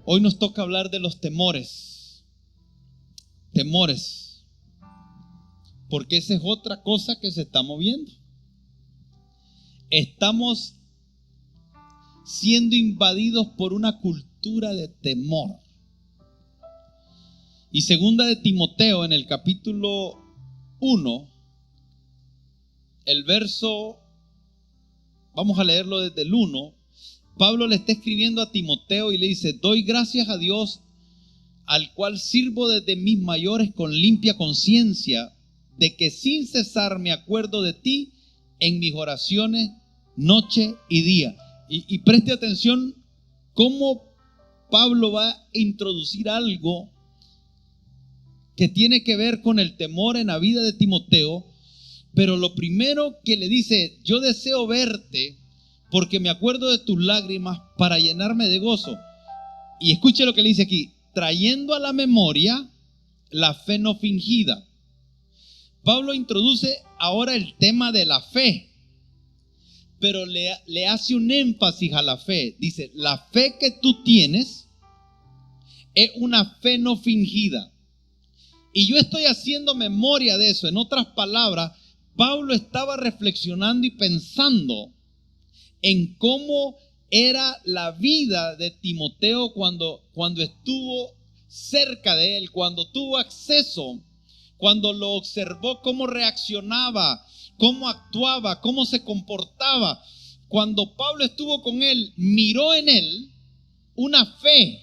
Hoy nos toca hablar de los temores. Temores. Porque esa es otra cosa que se está moviendo. Estamos siendo invadidos por una cultura de temor. Y segunda de Timoteo, en el capítulo 1, el verso, vamos a leerlo desde el 1. Pablo le está escribiendo a Timoteo y le dice: doy gracias a Dios, al cual sirvo desde mis mayores con limpia conciencia, de que sin cesar me acuerdo de ti en mis oraciones noche y día. Y preste atención cómo Pablo va a introducir algo que tiene que ver con el temor en la vida de Timoteo. Pero lo primero que le dice: yo deseo verte porque me acuerdo de tus lágrimas para llenarme de gozo. Y escuche lo que le dice aquí: trayendo a la memoria la fe no fingida. Pablo introduce ahora el tema de la fe, pero le hace un énfasis a la fe. Dice: la fe que tú tienes es una fe no fingida. Y yo estoy haciendo memoria de eso. En otras palabras, Pablo estaba reflexionando y pensando en cómo era la vida de Timoteo cuando estuvo cerca de él, cuando tuvo acceso, cuando lo observó, cómo reaccionaba, cómo actuaba, cómo se comportaba. Cuando Pablo estuvo con él, miró en él una fe.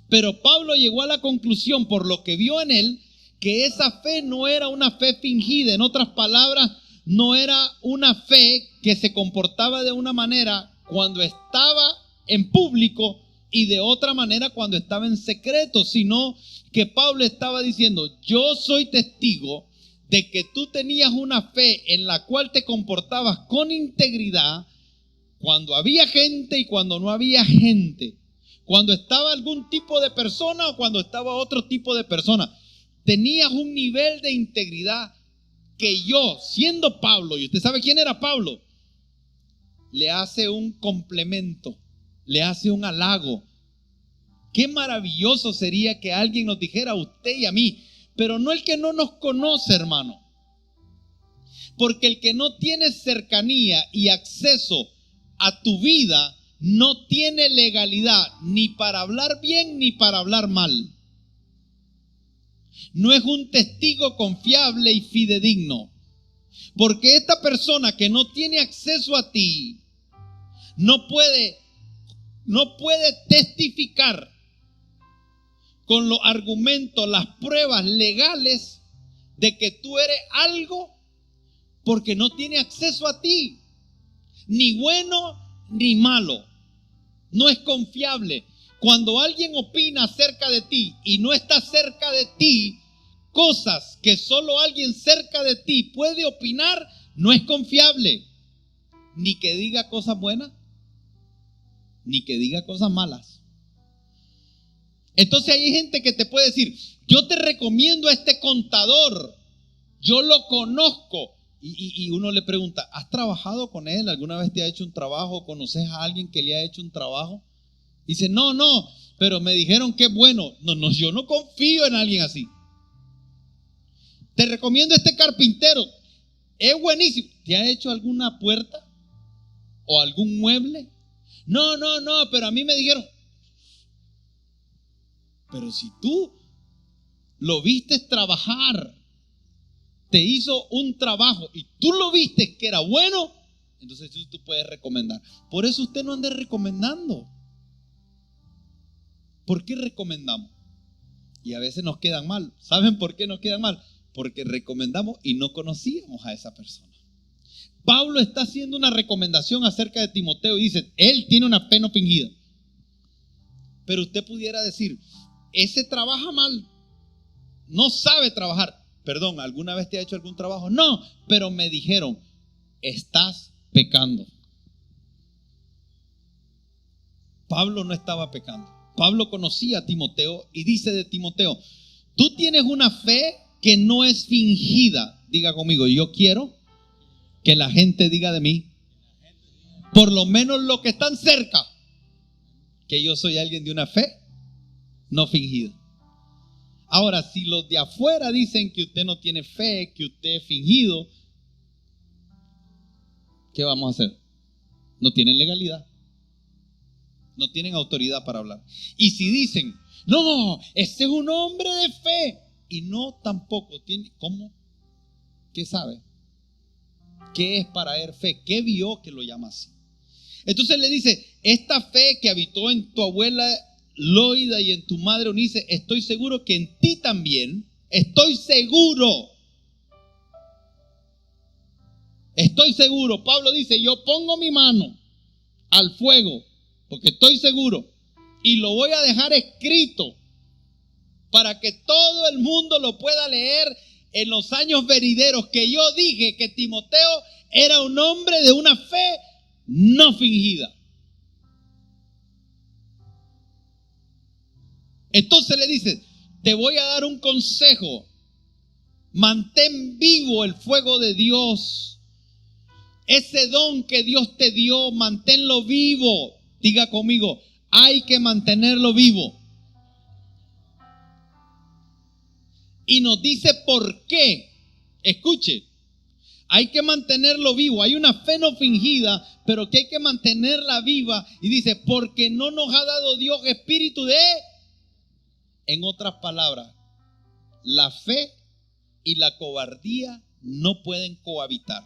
Pero Pablo llegó a la conclusión, por lo que vio en él, que esa fe no era una fe fingida. En otras palabras, no era una fe que se comportaba de una manera cuando estaba en público y de otra manera cuando estaba en secreto, sino que Pablo estaba diciendo: yo soy testigo de que tú tenías una fe en la cual te comportabas con integridad cuando había gente y cuando no había gente, cuando estaba algún tipo de persona o cuando estaba otro tipo de persona. Tenías un nivel de integridad que yo, siendo Pablo, y usted sabe quién era Pablo, le hace un complemento, le hace un halago. Qué maravilloso sería que alguien nos dijera a usted y a mí, pero no el que no nos conoce, hermano. Porque el que no tiene cercanía y acceso a tu vida no tiene legalidad ni para hablar bien ni para hablar mal. No es un testigo confiable y fidedigno. Porque esta persona que no tiene acceso a ti no puede testificar con los argumentos, las pruebas legales de que tú eres algo, porque no tiene acceso a ti, ni bueno ni malo. No es confiable. Cuando alguien opina acerca de ti y no está cerca de ti, cosas que solo alguien cerca de ti puede opinar, no es confiable. Ni que diga cosas buenas, ni que diga cosas malas. Entonces hay gente que te puede decir: yo te recomiendo a este contador, yo lo conozco. Y uno le pregunta: ¿has trabajado con él? ¿Alguna vez te ha hecho un trabajo? ¿Conoces a alguien que le ha hecho un trabajo? Dice: no, pero me dijeron que es bueno. No, yo no confío en alguien así. Te recomiendo a este carpintero, es buenísimo. ¿Te ha hecho alguna puerta o algún mueble? No, pero a mí me dijeron. Pero si tú lo viste trabajar, te hizo un trabajo y tú lo viste que era bueno, entonces tú puedes recomendar. Por eso usted no ande recomendando. ¿Por qué recomendamos? Y a veces nos quedan mal. ¿Saben por qué nos quedan mal? Porque recomendamos y no conocíamos a esa persona. Pablo está haciendo una recomendación acerca de Timoteo y dice: él tiene una fe no fingida. Pero usted pudiera decir: ese trabaja mal, no sabe trabajar. Perdón, ¿alguna vez te ha hecho algún trabajo? No, pero me dijeron: estás pecando. Pablo no estaba pecando. Pablo conocía a Timoteo y dice de Timoteo: tú tienes una fe que no es fingida. Diga conmigo: yo quiero que la gente diga de mí, por lo menos los que están cerca, que yo soy alguien de una fe no fingida. Ahora, si los de afuera dicen que usted no tiene fe, que usted es fingido, ¿qué vamos a hacer? No tienen legalidad. No tienen autoridad para hablar. Y si dicen, no, ese es un hombre de fe, y no tampoco tiene, ¿cómo? ¿Qué sabe? ¿Qué es para él fe? ¿Qué vio que lo llama así? Entonces le dice, esta fe que habitó en tu abuela Loida y en tu madre Eunice, estoy seguro que en ti también, estoy seguro. Pablo dice, yo pongo mi mano al fuego, porque estoy seguro, y lo voy a dejar escrito para que todo el mundo lo pueda leer en los años venideros, que yo dije que Timoteo era un hombre de una fe no fingida. Entonces le dice, te voy a dar un consejo, mantén vivo el fuego de Dios, ese don que Dios te dio, manténlo vivo. Diga conmigo, hay que mantenerlo vivo. Y nos dice por qué. Escuche, hay que mantenerlo vivo. Hay una fe no fingida, pero que hay que mantenerla viva. Y dice, porque no nos ha dado Dios espíritu de... En otras palabras, la fe y la cobardía no pueden cohabitar.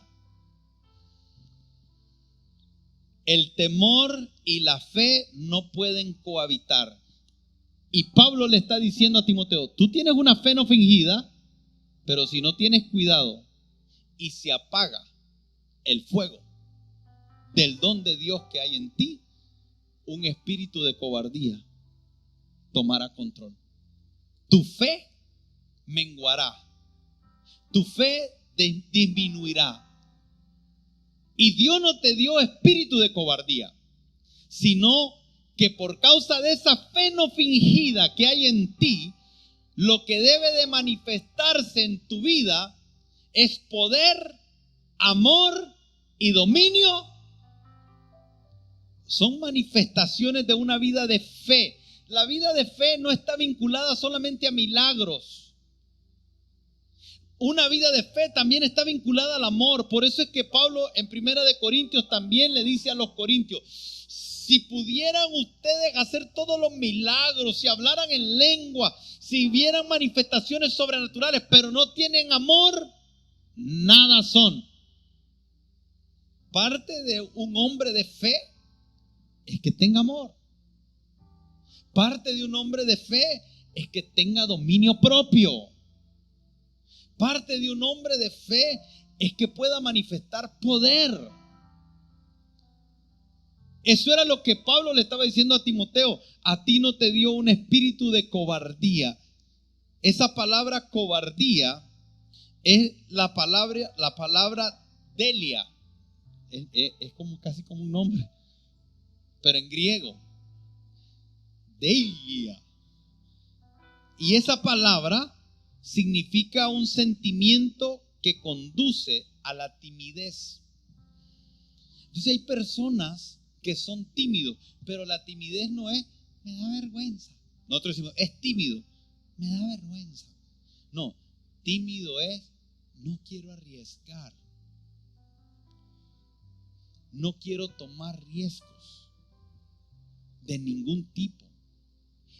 El temor y la fe no pueden cohabitar. Y Pablo le está diciendo a Timoteo, tú tienes una fe no fingida, pero si no tienes cuidado y se apaga el fuego del don de Dios que hay en ti, un espíritu de cobardía tomará control. Tu fe menguará, tu fe disminuirá. Y Dios no te dio espíritu de cobardía, sino que por causa de esa fe no fingida que hay en ti, lo que debe de manifestarse en tu vida es poder, amor y dominio. Son manifestaciones de una vida de fe. La vida de fe no está vinculada solamente a milagros. Una vida de fe también está vinculada al amor. Por eso es que Pablo en 1 Corintios también le dice a los corintios, si pudieran ustedes hacer todos los milagros, si hablaran en lengua, si vieran manifestaciones sobrenaturales, pero no tienen amor, nada son. Parte de un hombre de fe es que tenga amor. Parte de un hombre de fe es que tenga dominio propio. Parte de un hombre de fe es que pueda manifestar poder. Eso era lo que Pablo le estaba diciendo a Timoteo. A ti no te dio un espíritu de cobardía. Esa palabra cobardía es la palabra delia. Es como casi como un nombre, pero en griego. Delia. Y esa palabra significa un sentimiento que conduce a la timidez. Entonces hay personas que son tímidos, pero la timidez no es, me da vergüenza. Nosotros decimos, es tímido, me da vergüenza. No, tímido es, no quiero arriesgar. No quiero tomar riesgos de ningún tipo.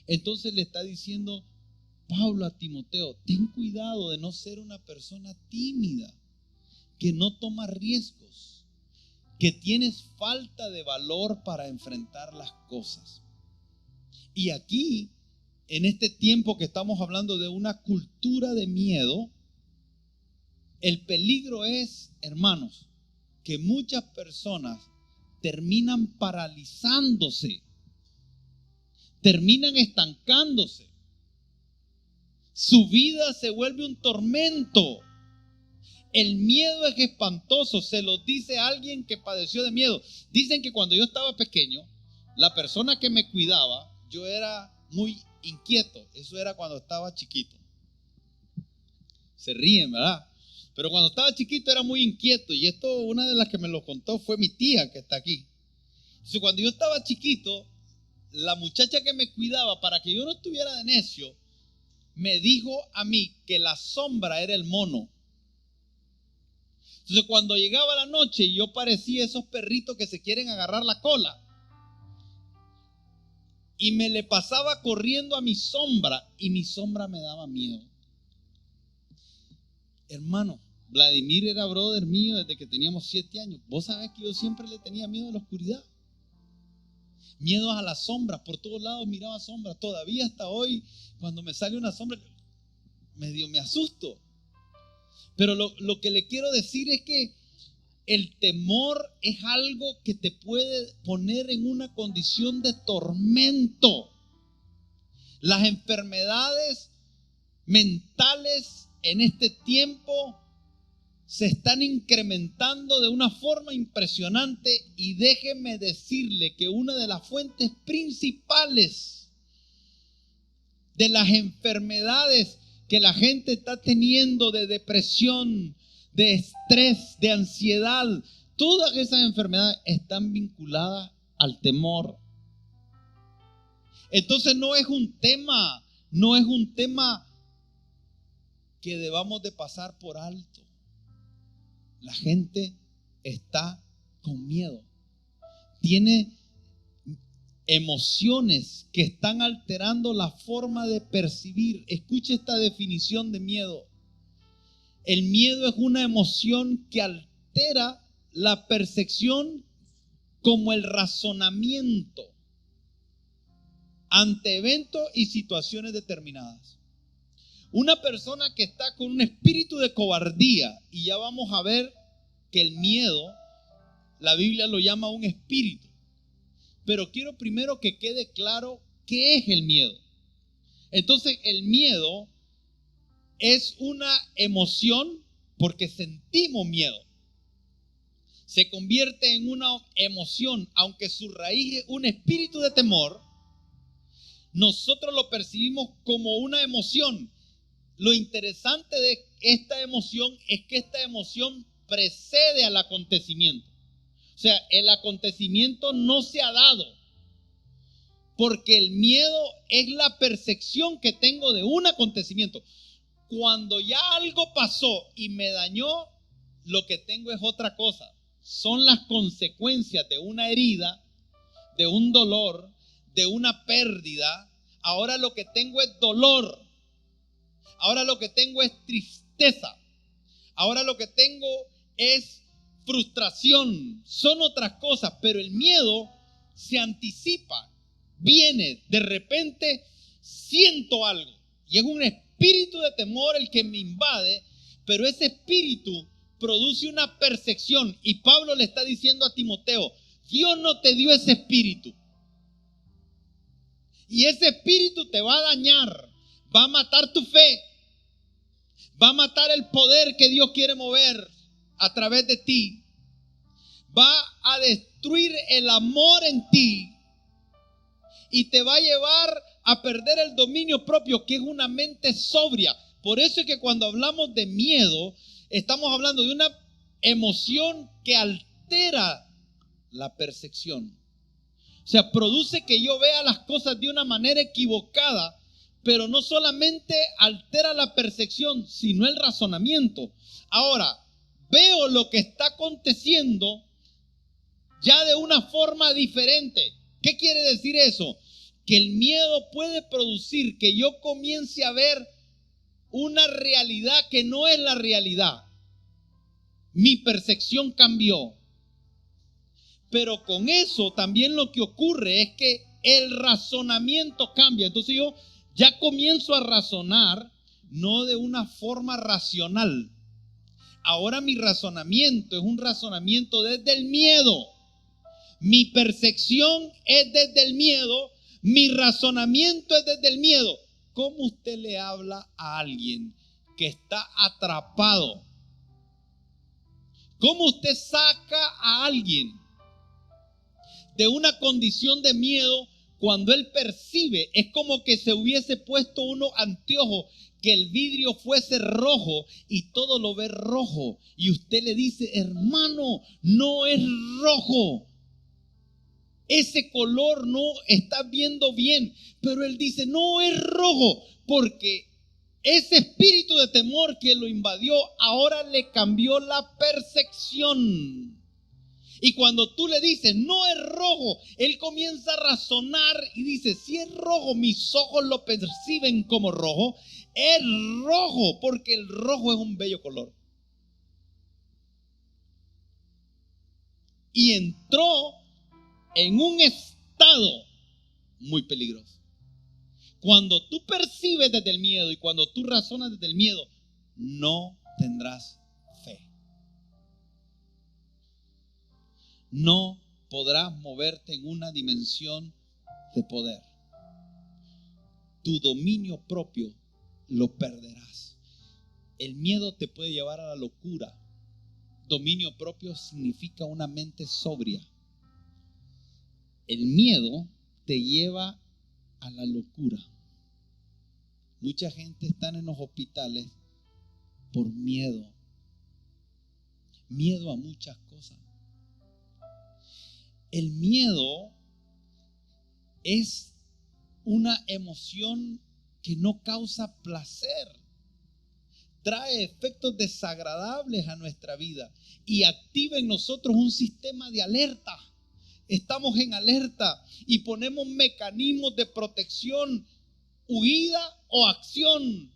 Entonces le está diciendo Pablo a Timoteo, ten cuidado de no ser una persona tímida, que no toma riesgos, que tienes falta de valor para enfrentar las cosas. Y aquí, en este tiempo que estamos hablando de una cultura de miedo, el peligro es, hermanos, que muchas personas terminan paralizándose, terminan estancándose. Su vida se vuelve un tormento. El miedo es espantoso. Se lo dice alguien que padeció de miedo. Dicen que cuando yo estaba pequeño, la persona que me cuidaba, yo era muy inquieto. Eso era cuando estaba chiquito. Se ríen, ¿verdad? Pero cuando estaba chiquito era muy inquieto. Y esto, una de las que me lo contó fue mi tía que está aquí. Entonces, cuando yo estaba chiquito, la muchacha que me cuidaba, para que yo no estuviera de necio, me dijo a mí que la sombra era el mono. Entonces cuando llegaba la noche, yo parecía esos perritos que se quieren agarrar la cola. Y me le pasaba corriendo a mi sombra, y mi sombra me daba miedo. Hermano, Vladimir era brother mío desde que teníamos 7 años. Vos sabés que yo siempre le tenía miedo a la oscuridad. Miedo a las sombras, por todos lados miraba sombras. Todavía hasta hoy, cuando me sale una sombra, medio me asusto. Pero lo que le quiero decir es que el temor es algo que te puede poner en una condición de tormento. Las enfermedades mentales en este tiempo se están incrementando de una forma impresionante, y déjeme decirle que una de las fuentes principales de las enfermedades que la gente está teniendo, de depresión, de estrés, de ansiedad, todas esas enfermedades están vinculadas al temor. Entonces no es un tema que debamos de pasar por alto. La gente está con miedo. Tiene emociones que están alterando la forma de percibir. Escuche esta definición de miedo. El miedo es una emoción que altera la percepción como el razonamiento ante eventos y situaciones determinadas. Una persona que está con un espíritu de cobardía, y ya vamos a ver que el miedo, la Biblia lo llama un espíritu. Pero quiero primero que quede claro qué es el miedo. Entonces, el miedo es una emoción porque sentimos miedo. Se convierte en una emoción, aunque su raíz es un espíritu de temor. Nosotros lo percibimos como una emoción. Lo interesante de esta emoción es que esta emoción precede al acontecimiento. O sea, el acontecimiento no se ha dado, porque el miedo es la percepción que tengo de un acontecimiento. Cuando ya algo pasó y me dañó, lo que tengo es otra cosa. Son las consecuencias de una herida, de un dolor, de una pérdida. Ahora lo que tengo es dolor. Ahora lo que tengo es tristeza. Ahora lo que tengo es frustración. Son otras cosas, pero el miedo se anticipa. Viene, de repente siento algo. Y es un espíritu de temor el que me invade, pero ese espíritu produce una percepción. Y Pablo le está diciendo a Timoteo, Dios no te dio ese espíritu. Y ese espíritu te va a dañar, va a matar tu fe, va a matar el poder que Dios quiere mover a través de ti, va a destruir el amor en ti y te va a llevar a perder el dominio propio, que es una mente sobria. Por eso es que cuando hablamos de miedo, estamos hablando de una emoción que altera la percepción. O sea, produce que yo vea las cosas de una manera equivocada, pero no solamente altera la percepción, sino el razonamiento. Ahora, veo lo que está aconteciendo ya de una forma diferente. ¿Qué quiere decir eso? Que el miedo puede producir que yo comience a ver una realidad que no es la realidad. Mi percepción cambió. Pero con eso también lo que ocurre es que el razonamiento cambia. Entonces yo ya comienzo a razonar no de una forma racional. Ahora mi razonamiento es un razonamiento desde el miedo. Mi percepción es desde el miedo. Mi razonamiento es desde el miedo. ¿Cómo usted le habla a alguien que está atrapado? ¿Cómo usted saca a alguien de una condición de miedo cuando él percibe? Es como que se hubiese puesto unos anteojos, que el vidrio fuese rojo y todo lo ve rojo. Y usted le dice, hermano, no es rojo. ese color no está viendo bien. Pero él dice, no es rojo, porque ese espíritu de temor que lo invadió ahora le cambió la percepción. Y cuando tú le dices, no es rojo, él comienza a razonar y dice, si es rojo, mis ojos lo perciben como rojo. Es rojo, porque el rojo es un bello color. Y entró en un estado muy peligroso. Cuando tú percibes desde el miedo y cuando tú razonas desde el miedo, no tendrás fe. No podrás moverte en una dimensión de poder. Tu dominio propio lo perderás. El miedo te puede llevar a la locura. Dominio propio significa una mente sobria. El miedo te lleva a la locura. Mucha gente está en los hospitales por miedo. Miedo a muchas cosas. El miedo es una emoción que no causa placer. Trae efectos desagradables a nuestra vida y activa en nosotros un sistema de alerta. Estamos en alerta y ponemos mecanismos de protección, huida o acción.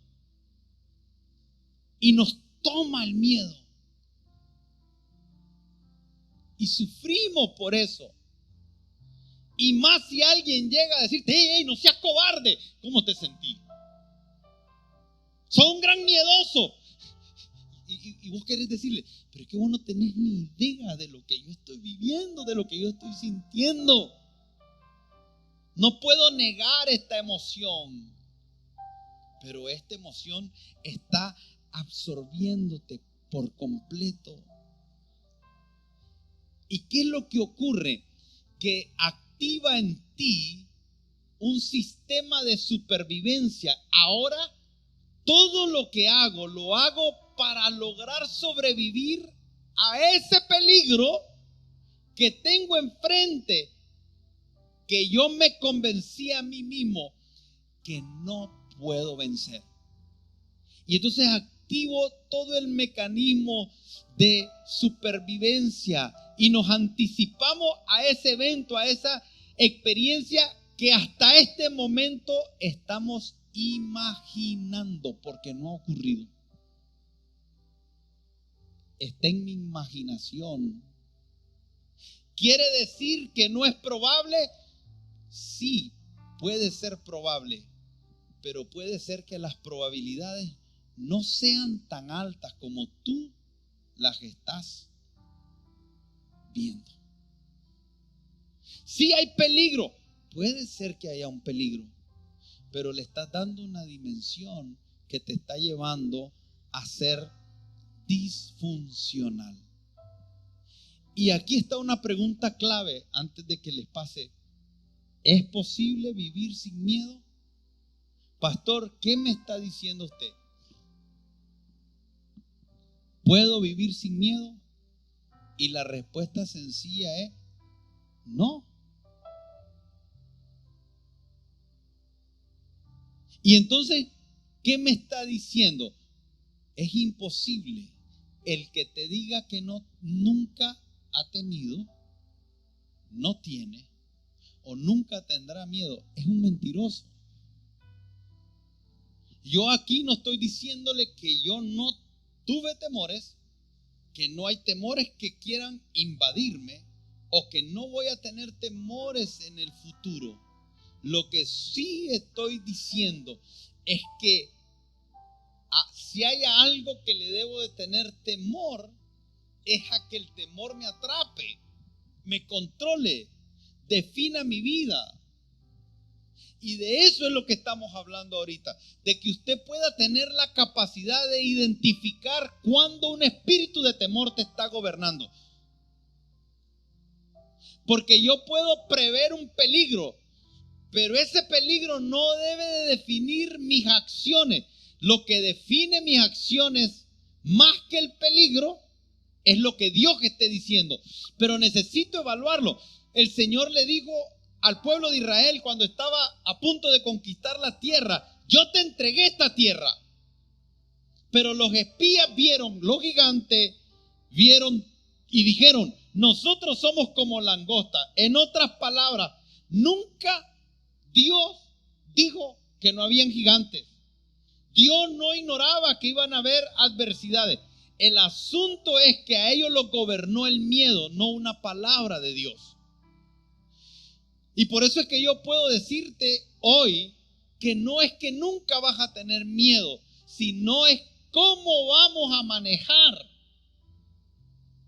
Y nos toma el miedo. Y sufrimos por eso. Y más si alguien llega a decirte, hey, no seas cobarde. ¿Cómo te sentí? Sos un gran miedoso. Y vos querés decirle, pero es que vos no tenés ni idea de lo que yo estoy viviendo, de lo que yo estoy sintiendo. No puedo negar esta emoción, pero esta emoción está absorbiéndote por completo. ¿Y qué es lo que ocurre? Que activa en ti un sistema de supervivencia. Ahora todo lo que hago, lo hago para lograr sobrevivir a ese peligro que tengo enfrente, que yo me convencí a mí mismo que no puedo vencer. Y entonces activo todo el mecanismo de supervivencia y nos anticipamos a ese evento, a esa experiencia que hasta este momento estamos imaginando, porque no ha ocurrido. Está en mi imaginación. ¿Quiere decir que no es probable? Sí, puede ser probable, pero puede ser que las probabilidades no sean tan altas como tú las estás viendo. Sí hay peligro, puede ser que haya un peligro, pero le estás dando una dimensión que te está llevando a ser disfuncional. Y aquí está una pregunta clave antes de que les pase. ¿Es posible vivir sin miedo? Pastor, ¿qué me está diciendo usted? ¿Puedo vivir sin miedo? Y la respuesta sencilla es no. Y entonces, ¿qué me está diciendo? Es imposible. El que te diga que no, nunca ha tenido, no tiene o nunca tendrá miedo, es un mentiroso. Yo aquí no estoy diciéndole que yo no tuve temores, que no hay temores que quieran invadirme o que no voy a tener temores en el futuro. Lo que sí estoy diciendo es que si hay algo que le debo de tener temor, es a que el temor me atrape, me controle, defina mi vida. Y de eso es lo que estamos hablando ahorita, de que usted pueda tener la capacidad de identificar cuando un espíritu de temor te está gobernando. Porque yo puedo prever un peligro, pero ese peligro no debe de definir mis acciones. Lo que define mis acciones más que el peligro es lo que Dios esté diciendo. Pero necesito evaluarlo. el Señor le dijo al pueblo de Israel cuando estaba a punto de conquistar la tierra: yo te entregué esta tierra. Pero los espías vieron los gigantes, vieron y dijeron: nosotros somos como langosta. En otras palabras, nunca Dios dijo que no habían gigantes. Dios no ignoraba que iban a haber adversidades. El asunto es que a ellos los gobernó el miedo, no una palabra de Dios. Y por eso es que yo puedo decirte hoy que no es que nunca vas a tener miedo, sino es cómo vamos a manejar.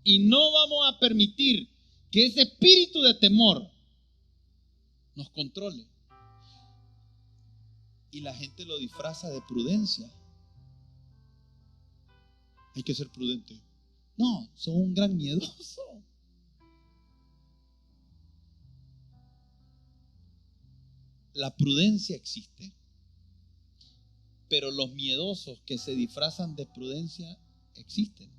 Y no vamos a permitir que ese espíritu de temor nos controle. Y la gente lo disfraza de prudencia. Hay que ser prudente. No, son un gran miedoso. La prudencia existe, pero los miedosos que se disfrazan de prudencia existen.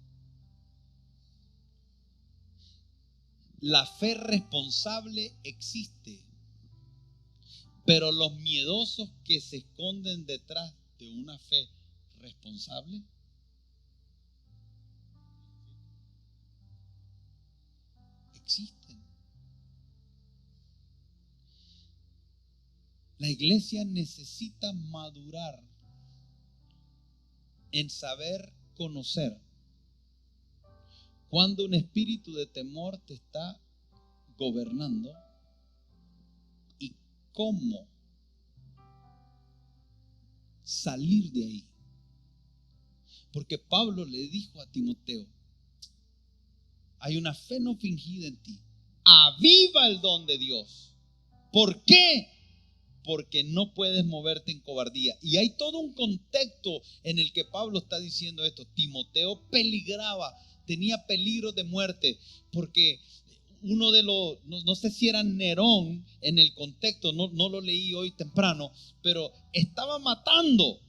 La fe responsable existe, pero los miedosos que se esconden detrás de una fe responsable existen. La iglesia necesita madurar en saber conocer cuando un espíritu de temor te está gobernando y cómo salir de ahí. Porque Pablo le dijo a Timoteo: hay una fe no fingida en ti. Aviva el don de Dios. ¿Por qué? Porque no puedes moverte en cobardía. Y hay todo un contexto en el que Pablo está diciendo esto. Timoteo peligraba, tenía peligro de muerte, porque uno de los, no sé si era Nerón en el contexto, no lo leí hoy temprano, pero estaba matando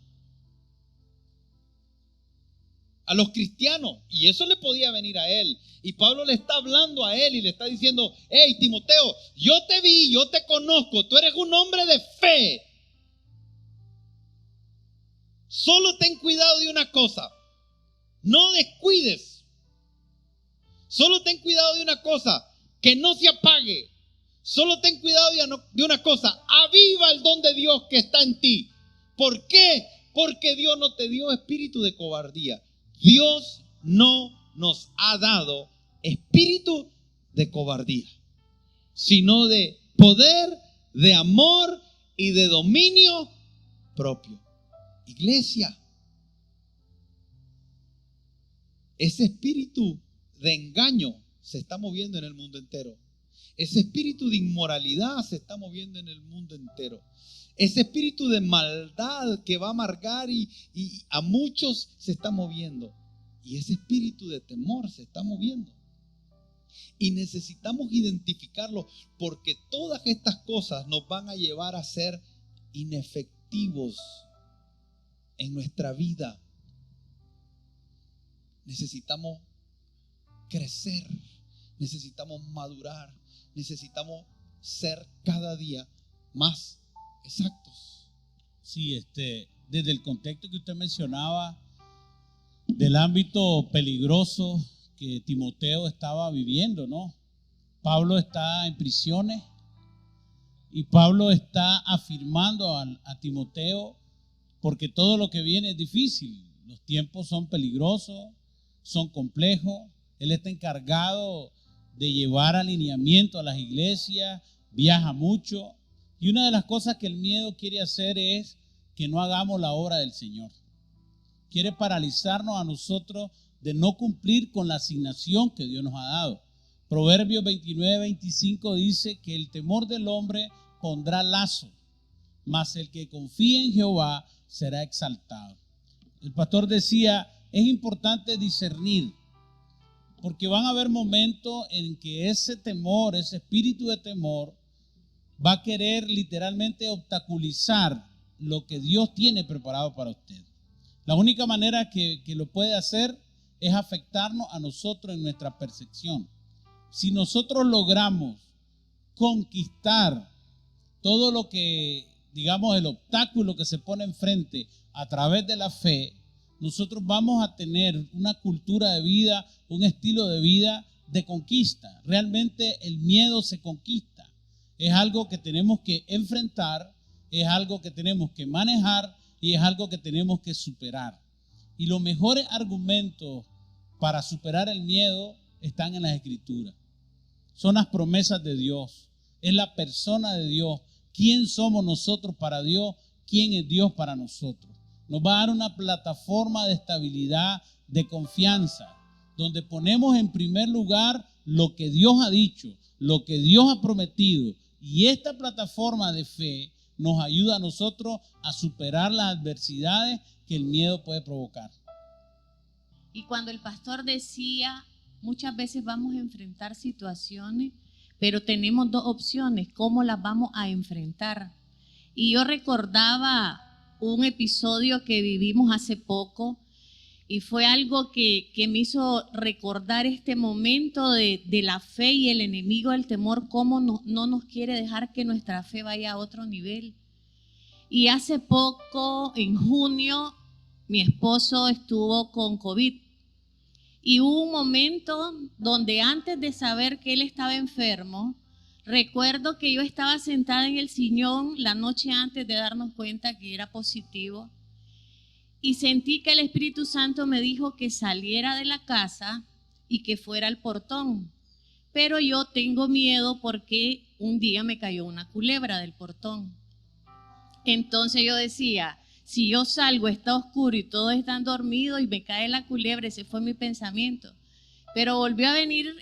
a los cristianos, y eso le podía venir a él. Y Pablo le está hablando a él y le está diciendo: hey Timoteo, yo te vi, yo te conozco, tú eres un hombre de fe. Solo ten cuidado de una cosa, no descuides. Solo ten cuidado de una cosa, que no se apague. Solo ten cuidado de una cosa: aviva el don de Dios que está en ti. ¿Por qué? Porque Dios no te dio espíritu de cobardía. Dios no nos ha dado espíritu de cobardía, sino de poder, de amor y de dominio propio. Iglesia, ese espíritu de engaño se está moviendo en el mundo entero. Ese espíritu de inmoralidad se está moviendo en el mundo entero. Ese espíritu de maldad que va a amargar y a muchos se está moviendo. Y ese espíritu de temor se está moviendo. Y necesitamos identificarlo, porque todas estas cosas nos van a llevar a ser inefectivos en nuestra vida. Necesitamos crecer, necesitamos madurar, necesitamos ser cada día más exactos. Sí, desde el contexto que usted mencionaba, del ámbito peligroso que Timoteo estaba viviendo, ¿no? Pablo está en prisiones y Pablo está afirmando a Timoteo, porque todo lo que viene es difícil. Los tiempos son peligrosos, son complejos. Él está encargado de llevar alineamiento a las iglesias, viaja mucho. Y una de las cosas que el miedo quiere hacer es que no hagamos la obra del Señor. Quiere paralizarnos a nosotros de no cumplir con la asignación que Dios nos ha dado. Proverbios 29:25 dice que el temor del hombre pondrá lazo, mas el que confía en Jehová será exaltado. El pastor decía: es importante discernir, porque van a haber momentos en que ese temor, ese espíritu de temor, va a querer literalmente obstaculizar lo que Dios tiene preparado para usted. La única manera que lo puede hacer es afectarnos a nosotros en nuestra percepción. Si nosotros logramos conquistar todo lo que, digamos, el obstáculo que se pone enfrente a través de la fe, nosotros vamos a tener una cultura de vida, un estilo de vida de conquista. Realmente el miedo se conquista. Es algo que tenemos que enfrentar, es algo que tenemos que manejar y es algo que tenemos que superar. Y los mejores argumentos para superar el miedo están en las Escrituras. Son las promesas de Dios, es la persona de Dios. ¿Quién somos nosotros para Dios? ¿Quién es Dios para nosotros? Nos va a dar una plataforma de estabilidad, de confianza, donde ponemos en primer lugar lo que Dios ha dicho, lo que Dios ha prometido. Y esta plataforma de fe nos ayuda a nosotros a superar las adversidades que el miedo puede provocar. Y cuando el pastor decía, muchas veces vamos a enfrentar situaciones, pero tenemos dos opciones, ¿cómo las vamos a enfrentar? Y yo recordaba un episodio que vivimos hace poco y fue algo que me hizo recordar este momento de la fe y el enemigo del temor, cómo no nos quiere dejar que nuestra fe vaya a otro nivel. Y hace poco, en junio, mi esposo estuvo con COVID. Y hubo un momento donde antes de saber que él estaba enfermo, recuerdo que yo estaba sentada en el sillón la noche antes de darnos cuenta que era positivo y sentí que el Espíritu Santo me dijo que saliera de la casa y que fuera al portón. Pero yo tengo miedo porque un día me cayó una culebra del portón. Entonces yo decía, si yo salgo, está oscuro y todos están dormidos y me cae la culebra, ese fue mi pensamiento. Pero volvió a venir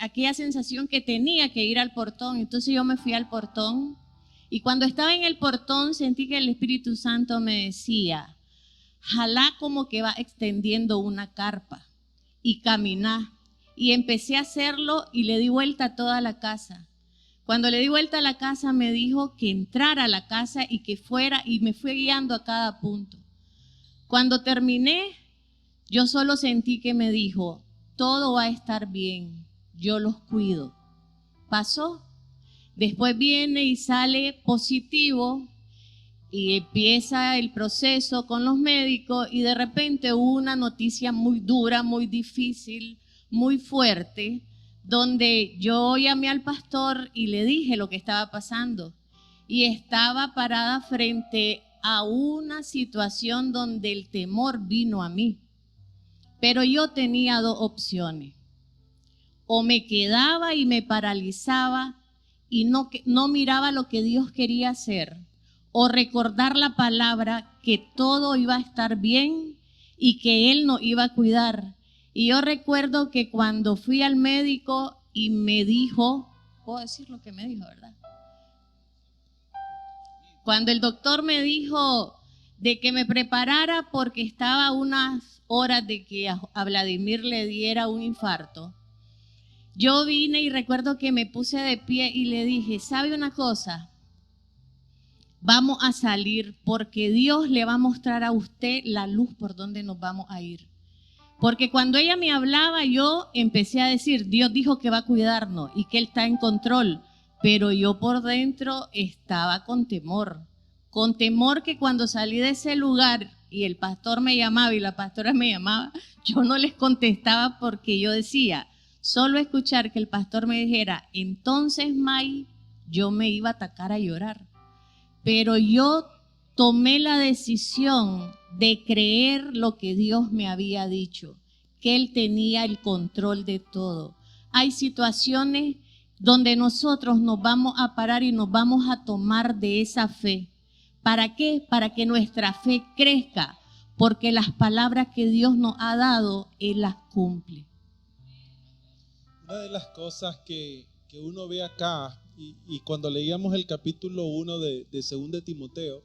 aquella sensación que tenía que ir al portón. Entonces yo me fui al portón y cuando estaba en el portón sentí que el Espíritu Santo me decía, jalá como que va extendiendo una carpa y caminá. Y empecé a hacerlo y le di vuelta a toda la casa. Cuando le di vuelta a la casa me dijo que entrara a la casa y que fuera y me fue guiando a cada punto. Cuando terminé, yo solo sentí que me dijo, todo va a estar bien, yo los cuido. Pasó. Después viene y sale positivo y empieza el proceso con los médicos y de repente hubo una noticia muy dura, muy difícil, muy fuerte, donde yo llamé al pastor y le dije lo que estaba pasando y estaba parada frente a una situación donde el temor vino a mí. Pero yo tenía dos opciones. O me quedaba y me paralizaba y no miraba lo que Dios quería hacer, o recordar la palabra que todo iba a estar bien y que Él nos iba a cuidar. Y yo recuerdo que cuando fui al médico y me dijo, puedo decir lo que me dijo, ¿verdad? Cuando el doctor me dijo de que me preparara porque estaba a unas horas de que a Vladimir le diera un infarto, yo vine y recuerdo que me puse de pie y le dije, ¿sabe una cosa? Vamos a salir porque Dios le va a mostrar a usted la luz por donde nos vamos a ir. Porque cuando ella me hablaba, yo empecé a decir, Dios dijo que va a cuidarnos y que Él está en control. Pero yo por dentro estaba con temor que cuando salí de ese lugar y el pastor me llamaba y la pastora me llamaba, yo no les contestaba porque yo decía, solo escuchar que el pastor me dijera, entonces May, yo me iba a atacar a llorar. Pero yo tomé la decisión de creer lo que Dios me había dicho, que Él tenía el control de todo. Hay situaciones donde nosotros nos vamos a parar y nos vamos a tomar de esa fe. ¿Para qué? Para que nuestra fe crezca, porque las palabras que Dios nos ha dado, Él las cumple. Una de las cosas que uno ve acá, y cuando leíamos el capítulo 1 de 2 Timoteo,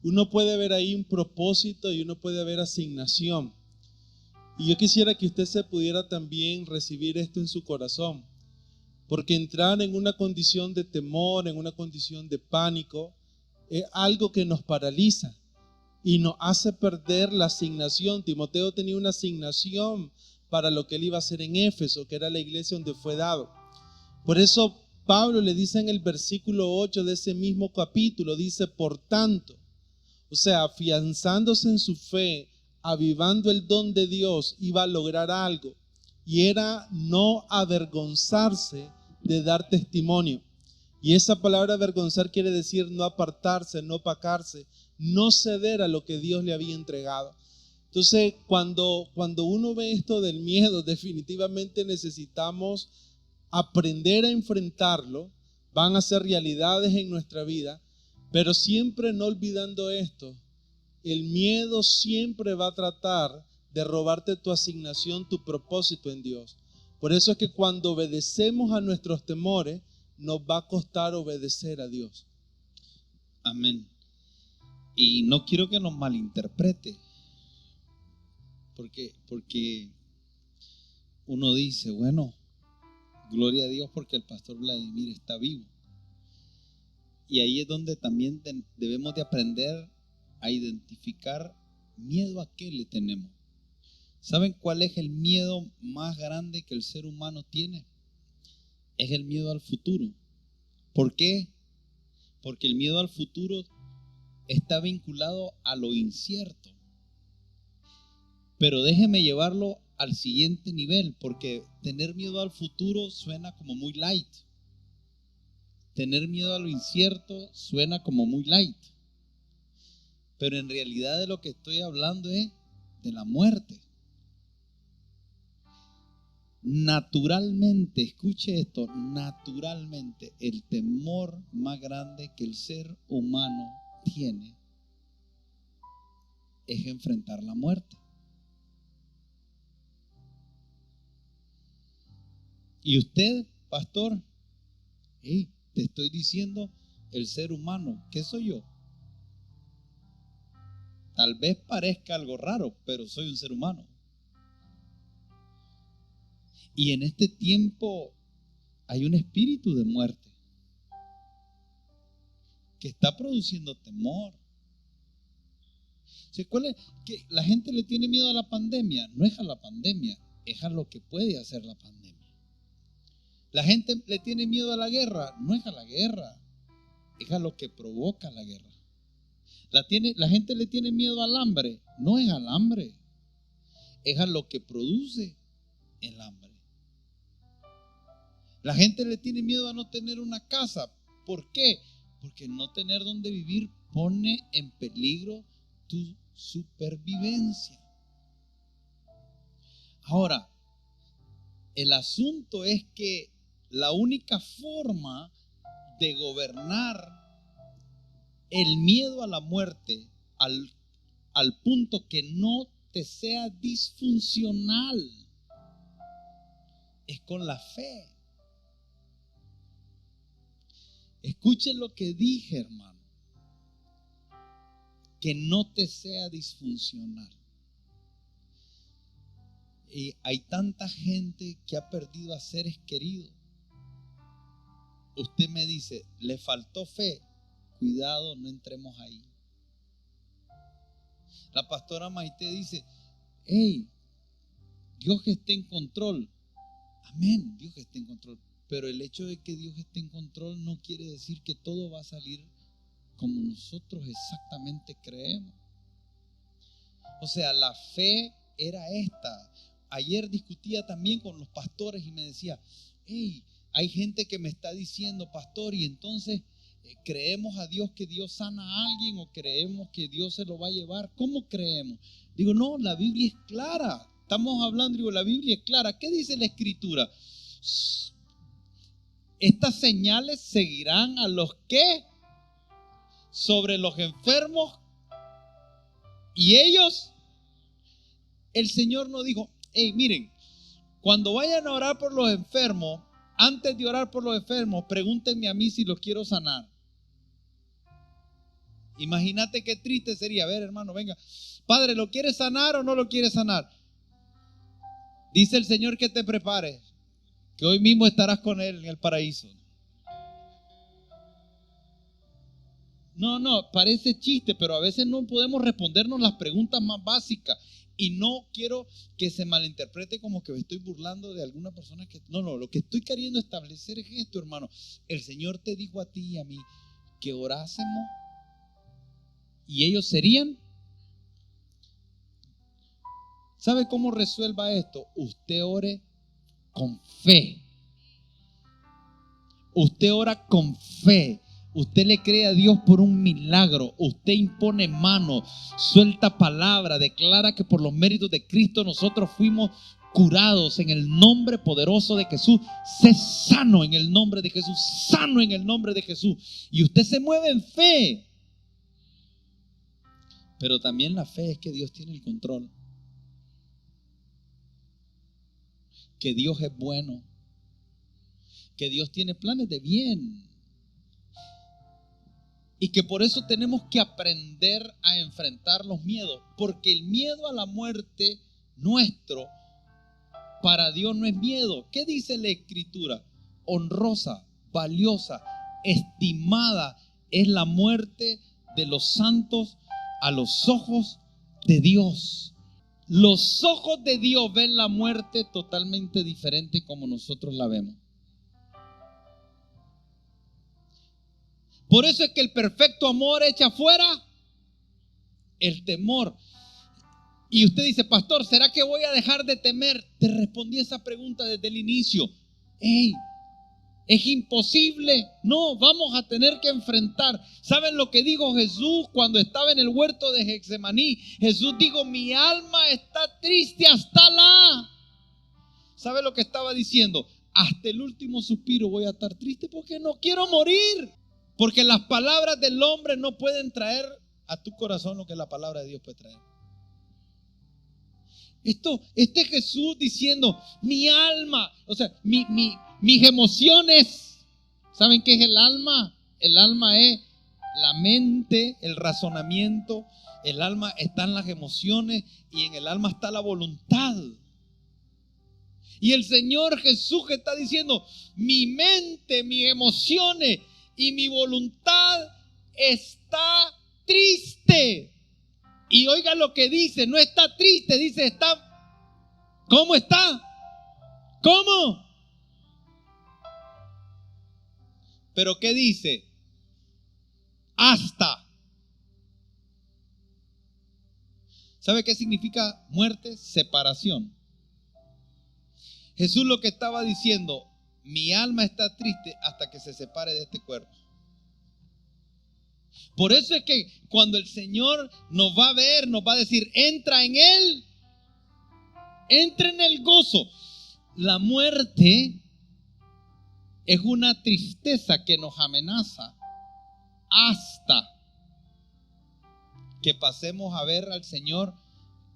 uno puede ver ahí un propósito y uno puede ver asignación. Y yo quisiera que usted se pudiera también recibir esto en su corazón, porque entrar en una condición de temor, en una condición de pánico, es algo que nos paraliza y nos hace perder la asignación. Timoteo tenía una asignación para lo que él iba a hacer en Éfeso, que era la iglesia donde fue dado. Por eso Pablo le dice en el versículo 8 de ese mismo capítulo, dice, por tanto, o sea, afianzándose en su fe, avivando el don de Dios, iba a lograr algo. Y era no avergonzarse de dar testimonio. Y esa palabra avergonzar quiere decir no apartarse, no opacarse, no ceder a lo que Dios le había entregado. Entonces, cuando uno ve esto del miedo, definitivamente necesitamos aprender a enfrentarlo. Van a ser realidades en nuestra vida, pero siempre no olvidando esto, el miedo siempre va a tratar de robarte tu asignación, tu propósito en Dios. Por eso es que cuando obedecemos a nuestros temores, nos va a costar obedecer a Dios. Amén. Y no quiero que nos malinterprete, porque uno dice, bueno, gloria a Dios porque el pastor Vladimir está vivo. Y ahí es donde también debemos de aprender a identificar miedo a qué le tenemos. ¿Saben cuál es el miedo más grande que el ser humano tiene? Es el miedo al futuro. ¿Por qué? Porque el miedo al futuro está vinculado a lo incierto. Pero déjeme llevarlo al siguiente nivel, porque tener miedo al futuro suena como muy light. Tener miedo a lo incierto suena como muy light. Pero en realidad de lo que estoy hablando es de la muerte. Naturalmente, escuche esto, naturalmente el temor más grande que el ser humano tiene es enfrentar la muerte. Y usted, pastor, te estoy diciendo el ser humano, ¿qué soy yo? Tal vez parezca algo raro, pero soy un ser humano. Y en este tiempo hay un espíritu de muerte que está produciendo temor. ¿Cuál es? Que la gente le tiene miedo a la pandemia. No es a la pandemia, es a lo que puede hacer la pandemia. La gente le tiene miedo a la guerra. No es a la guerra, es a lo que provoca la guerra. La gente le tiene miedo al hambre. No es al hambre, es a lo que produce el hambre. La gente le tiene miedo a no tener una casa. ¿Por qué? Porque no tener donde vivir pone en peligro tu supervivencia. Ahora, el asunto es que la única forma de gobernar el miedo a la muerte al punto que no te sea disfuncional es con la fe. Escuchen lo que dije, hermano. Que no te sea disfuncional. Y hay tanta gente que ha perdido a seres queridos. Usted me dice, le faltó fe. Cuidado, no entremos ahí. La pastora Maite dice, Dios esté en control. Amén, Dios esté en control. Pero el hecho de que Dios esté en control no quiere decir que todo va a salir como nosotros exactamente creemos. O sea, la fe era esta. Ayer discutía también con los pastores y me decía, hay gente que me está diciendo, pastor, y entonces creemos a Dios que Dios sana a alguien o creemos que Dios se lo va a llevar. ¿Cómo creemos? Digo, no, la Biblia es clara. Estamos hablando, digo, la Biblia es clara. ¿Qué dice la Escritura? Estas señales seguirán a los que sobre los enfermos y ellos. El Señor nos dijo, miren, cuando vayan a orar por los enfermos, antes de orar por los enfermos, pregúntenme a mí si los quiero sanar. Imagínate qué triste sería. A ver, hermano, venga. Padre, ¿lo quiere sanar o no lo quiere sanar? Dice el Señor que te prepares, que hoy mismo estarás con Él en el paraíso. No, parece chiste, pero a veces no podemos respondernos las preguntas más básicas. Y no quiero que se malinterprete como que me estoy burlando de alguna persona que... No, lo que estoy queriendo establecer es esto, hermano. El Señor te dijo a ti y a mí que orásemos y ellos serían. ¿Sabe cómo resuelva esto? Usted ore con fe. Usted ora con fe. Usted le cree a Dios por un milagro. Usted impone mano, suelta palabra, declara que por los méritos de Cristo nosotros fuimos curados en el nombre poderoso de Jesús. Sé sano en el nombre de Jesús, sano en el nombre de Jesús. Y usted se mueve en fe. Pero también la fe es que Dios tiene el control. Que Dios es bueno. Que Dios tiene planes de bien. Y que por eso tenemos que aprender a enfrentar los miedos. Porque el miedo a la muerte nuestro, para Dios no es miedo. ¿Qué dice la Escritura? Honrosa, valiosa, estimada es la muerte de los santos a los ojos de Dios. Los ojos de Dios ven la muerte totalmente diferente como nosotros la vemos. Por eso es que el perfecto amor echa fuera el temor. Y usted dice, pastor, ¿será que voy a dejar de temer? Te respondí esa pregunta desde el inicio. Es imposible. No, vamos a tener que enfrentar. ¿Saben lo que dijo Jesús cuando estaba en el huerto de Getsemaní? Jesús dijo, mi alma está triste hasta la... ¿Sabe lo que estaba diciendo? Hasta el último suspiro voy a estar triste porque no quiero morir. Porque las palabras del hombre no pueden traer a tu corazón lo que la palabra de Dios puede traer. Este es Jesús diciendo, mi alma, o sea, mis emociones. ¿Saben qué es el alma? El alma es la mente, el razonamiento. El alma está en las emociones y en el alma está la voluntad. Y el Señor Jesús que está diciendo, mi mente, mis emociones y mi voluntad está triste. Y oiga lo que dice, no está triste, dice está. ¿Cómo está? ¿Cómo? Pero ¿qué dice? Hasta. ¿Sabe qué significa muerte? Separación. Jesús lo que estaba diciendo, mi alma está triste hasta que se separe de este cuerpo. Por eso es que cuando el Señor nos va a ver, nos va a decir, entra en Él, entra en el gozo. La muerte es una tristeza que nos amenaza hasta que pasemos a ver al Señor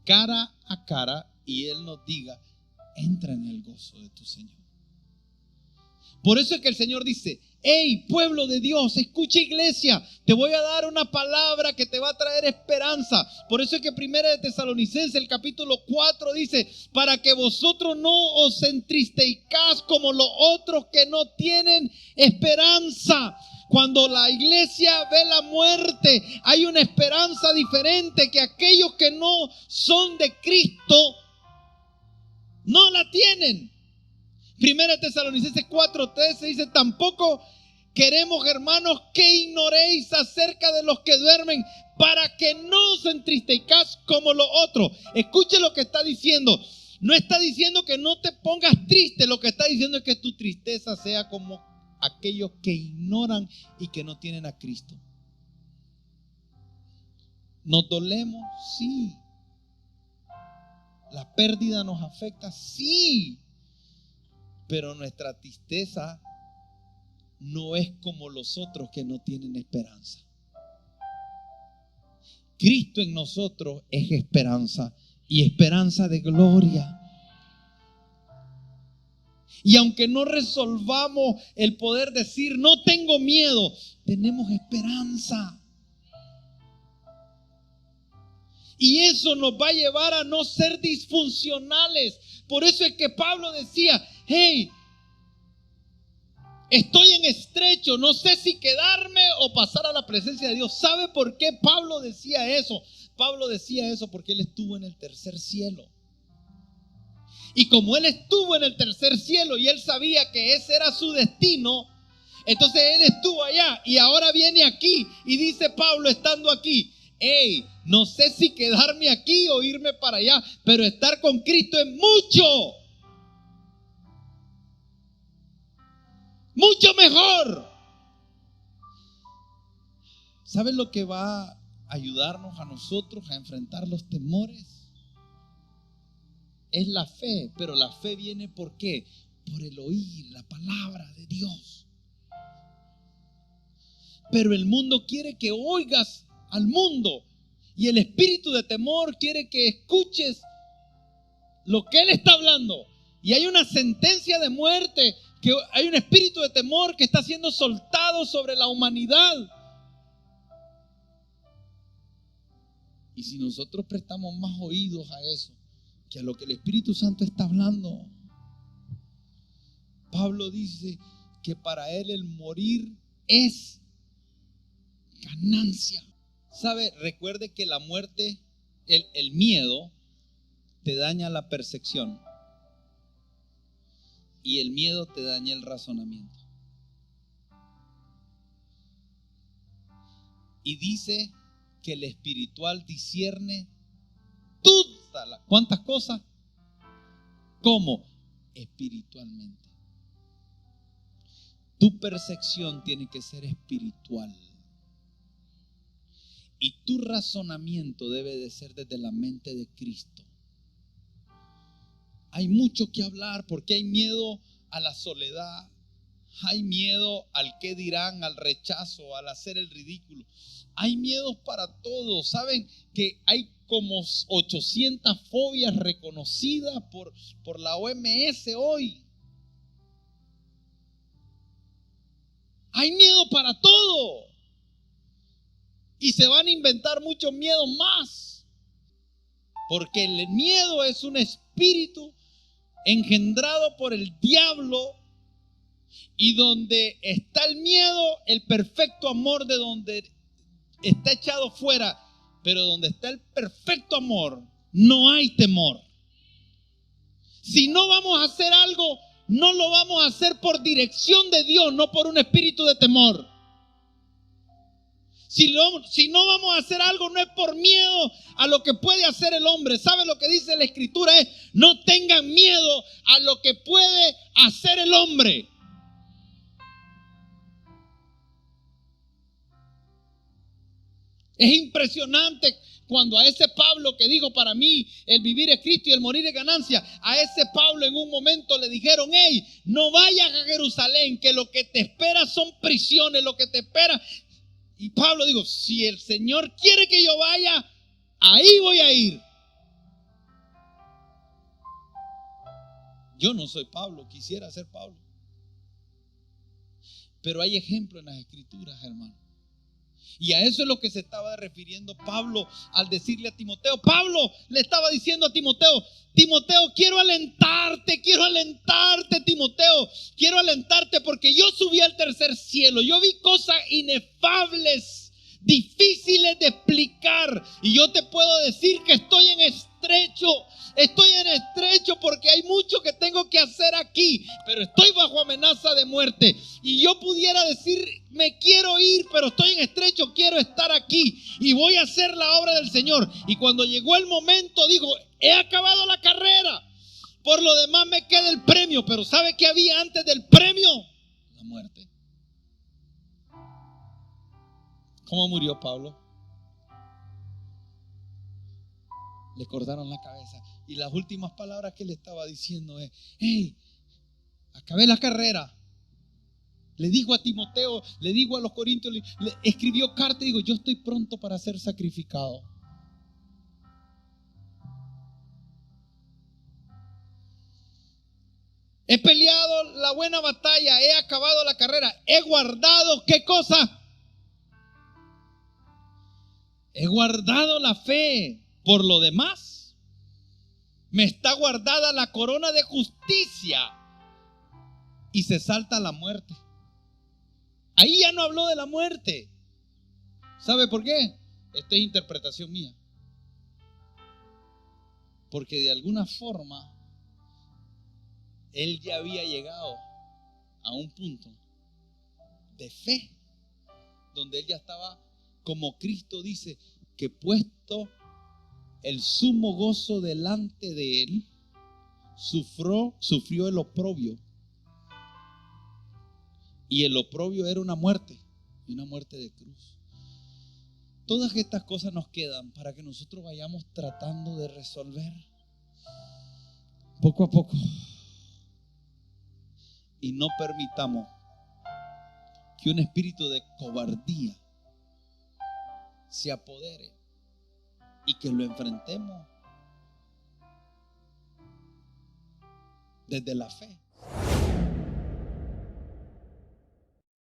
cara a cara y Él nos diga, entra en el gozo de tu Señor. Por eso es que el Señor dice, hey, pueblo de Dios, escucha iglesia, te voy a dar una palabra que te va a traer esperanza. Por eso es que 1 de Tesalonicenses, el capítulo 4 dice, para que vosotros no os entristezcáis como los otros que no tienen esperanza. Cuando la iglesia ve la muerte, hay una esperanza diferente que aquellos que no son de Cristo no la tienen. 1 Tesalonicenses 4:13 dice, tampoco queremos, hermanos, que ignoréis acerca de los que duermen, para que no os entristezcáis como los otros. Escuche lo que está diciendo. No está diciendo que no te pongas triste, lo que está diciendo es que tu tristeza sea como aquellos que ignoran y que no tienen a Cristo. ¿Nos dolemos? Sí. ¿La pérdida nos afecta? Sí. Pero nuestra tristeza no es como los otros que no tienen esperanza. Cristo en nosotros es esperanza y esperanza de gloria. Y aunque no resolvamos el poder decir no tengo miedo, tenemos esperanza. Y eso nos va a llevar a no ser disfuncionales. Por eso es que Pablo decía, hey, Estoy en estrecho, no sé si quedarme o pasar a la presencia de Dios. ¿Sabe por qué Pablo decía eso? Pablo decía eso porque él estuvo en el tercer cielo. Y como él estuvo en el tercer cielo y él sabía que ese era su destino, entonces él estuvo allá y ahora viene aquí y dice Pablo estando aquí: hey, no sé si quedarme aquí o irme para allá, pero estar con Cristo es mucho, mucho mejor. ¿Saben lo que va a ayudarnos a nosotros a enfrentar los temores? Es la fe, pero la fe viene ¿por qué? Por el oír la palabra de Dios. Pero el mundo quiere que oigas al mundo y el espíritu de temor quiere que escuches lo que él está hablando. Y hay una sentencia de muerte, que hay un espíritu de temor que está siendo soltado sobre la humanidad. Y si nosotros prestamos más oídos a eso que a lo que el Espíritu Santo está hablando, Pablo dice que para él el morir es ganancia. ¿Sabe? Recuerde que la muerte, el miedo te daña la percepción y el miedo te daña el razonamiento. Y dice que el espiritual discierne ¿cuántas cosas? ¿Cómo? Espiritualmente. Tu percepción tiene que ser espiritual. Y tu razonamiento debe de ser desde la mente de Cristo. Hay mucho que hablar porque hay miedo a la soledad. Hay miedo al qué dirán, al rechazo, al hacer el ridículo. Hay miedos para todos. Saben que hay como 800 fobias reconocidas por la OMS hoy. Hay miedo para todo. Y se van a inventar muchos miedos más. Porque el miedo es un espíritu engendrado por el diablo. Y donde está el miedo, el perfecto amor de donde está echado fuera. Pero donde está el perfecto amor, no hay temor. Si no vamos a hacer algo, no lo vamos a hacer por dirección de Dios, no por un espíritu de temor. Si no vamos a hacer algo, no es por miedo a lo que puede hacer el hombre. ¿Sabe lo que dice la Escritura? Es: no tengan miedo a lo que puede hacer el hombre. Es impresionante cuando a ese Pablo que dijo: para mí el vivir es Cristo y el morir es ganancia, a ese Pablo en un momento le dijeron: hey, no vayas a Jerusalén, que lo que te espera son prisiones, lo que te espera. Y Pablo dijo: si el Señor quiere que yo vaya, ahí voy a ir. Yo no soy Pablo, quisiera ser Pablo. Pero hay ejemplo en las Escrituras, hermano. Y a eso es lo que se estaba refiriendo Pablo al decirle a Timoteo. Pablo le estaba diciendo a Timoteo: Timoteo, quiero alentarte, Timoteo, quiero alentarte porque yo subí al tercer cielo. Yo vi cosas inefables, difíciles de explicar. Y yo te puedo decir que estoy en estrecho porque hay mucho que tengo que hacer aquí, pero estoy bajo amenaza de muerte. Y yo pudiera decir: me quiero ir, pero estoy en estrecho, quiero estar aquí y voy a hacer la obra del Señor. Y cuando llegó el momento, dijo: he acabado la carrera, por lo demás me queda el premio. Pero ¿sabe qué había antes del premio? La muerte. ¿Cómo murió Pablo? Le cortaron la cabeza. Y las últimas palabras que le estaba diciendo es: hey, acabé la carrera. Le dijo a Timoteo, le dijo a los corintios, le escribió carta y dijo: yo estoy pronto para ser sacrificado. He peleado la buena batalla, he acabado la carrera, he guardado, ¿qué cosa? He guardado la fe. Por lo demás, me está guardada la corona de justicia. Y se salta la muerte. Ahí ya no habló de la muerte. ¿Sabe por qué? Esta es interpretación mía. Porque de alguna forma él ya había llegado a un punto de fe donde él ya estaba, como Cristo dice, que puesto el sumo gozo delante de él, sufrió el oprobio. Y el oprobio era una muerte, y una muerte de cruz. Todas estas cosas nos quedan para que nosotros vayamos tratando de resolver poco a poco. Y no permitamos que un espíritu de cobardía se apodere y que lo enfrentemos desde la fe.